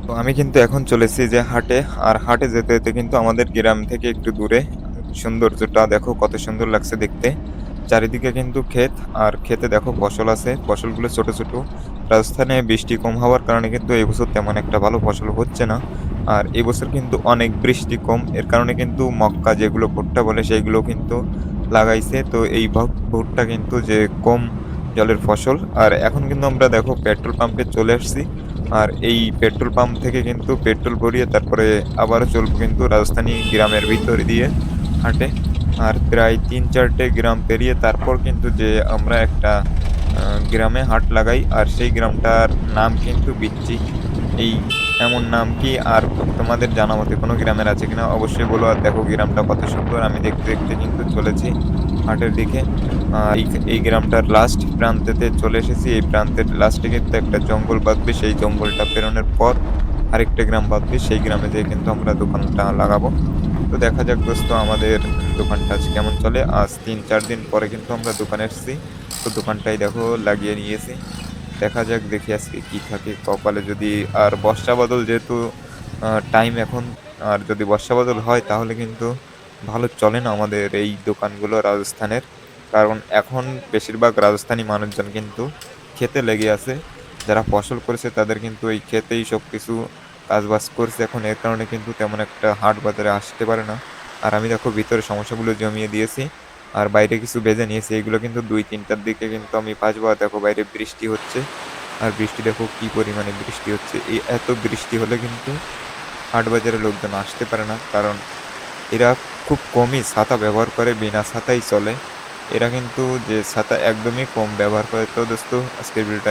তো আমি কিন্তু এখন চলেছি যে হাটে। আর হাটে যেতে, যেতে কিন্তু আমাদের গ্রাম থেকে একটু দূরে সৌন্দর্যটা দেখো কত সুন্দর লাগছে দেখতে। চারিদিকে কিন্তু ক্ষেত, আর ক্ষেতে দেখো ফসল আছে। ফসলগুলো ছোট, ছোট। রাজস্থানে বৃষ্টি কম হওয়ার কারণে কিন্তু এবছর তেমন একটা ভালো ফসল হচ্ছে না। আর এবছর কিন্তু অনেক বৃষ্টি কম। এর কারণে কিন্তু মক্কা যেগুলো ভুট্টা বলে সেইগুলো কিন্তু লাগাইছে। তো এই ভুট্টা কিন্তু যে কম জলের ফসল। আর এখন কিন্তু আমরা দেখো পেট্রোল পাম্পে চলে আসছি। আর এই পেট্রোল পাম্প থেকে কিন্তু পেট্রোল ভরিয়ে তারপরে আবারও চলবো কিন্তু রাজস্থানী গ্রামের ভিতর দিয়ে হাঁটে। আর প্রায় ৩-৪ টে গ্রাম পেরিয়ে তারপর কিন্তু যে আমরা একটা গ্রামে হাট লাগাই। আর সেই গ্রামটার নাম কিন্তু বিচ্চি। এই এমন নাম কি আর তোমাদের জানা মতে কোনো গ্রামের আছে কিনা অবশ্যই বলো। আর দেখো গ্রামটা কত সুন্দর। আমি দেখতে, দেখতে কিন্তু চলেছি হাটের দিকে। এই গ্রামটার লাস্ট প্রান্তেতে চলে এসেছি। এই প্রান্তের লাস্টে কিন্তু একটা জঙ্গল বাঁধবে। সেই জঙ্গলটা পেরোনোর পর আরেকটা গ্রাম বাঁধবে। সেই গ্রামে যেয়ে কিন্তু আমরা দোকানটা লাগাবো। তো দেখা যাক দোস্ত আমাদের দোকানটা আজ কেমন চলে। আজ ৩-৪ দিন পরে কিন্তু আমরা দোকানে এসেছি। তো দোকানটাই দেখো লাগিয়ে নিয়েছি। দেখা যাক দেখি আজকে কি থাকে কপালে। যদি আর বর্ষা বাদল যেহেতু টাইম এখন, আর যদি বর্ষা বাদল হয় তাহলে কিন্তু ভালো চলে না আমাদের এই দোকানগুলো রাজস্থানের। কারণ এখন বেশিরভাগ রাজস্থানী মানুষজন কিন্তু ক্ষেতে লেগে আছে। যারা ফসল করেছে তাদের কিন্তু এই ক্ষেতেই সবকিছু কাজবাজ করছে এখন। এর কারণে কিন্তু তেমন একটা হাট বাজারে আসতে পারে না। আর আমি দেখো ভিতরে সমস্যাগুলো জমিয়ে দিয়েছি। আর বাইরে কিছু বেঁধে নিয়েছি। এগুলো কিন্তু ২-৩টার দিকে কিন্তু আমি বাজবো। আর দেখো বাইরে বৃষ্টি হচ্ছে। আর বৃষ্টি দেখো কি পরিমাণে বৃষ্টি হচ্ছে। এই এত বৃষ্টি হলে কিন্তু হাট বাজারে লোকজন আসতে পারে না। কারণ এরা খুব কমই ছাতা ব্যবহার করে, বিনা ছাতাই চলে। এরা কিন্তু যে ছাতা একদমই কম ব্যবহার করে। তো দোস্ত আজকের ভিডিওটা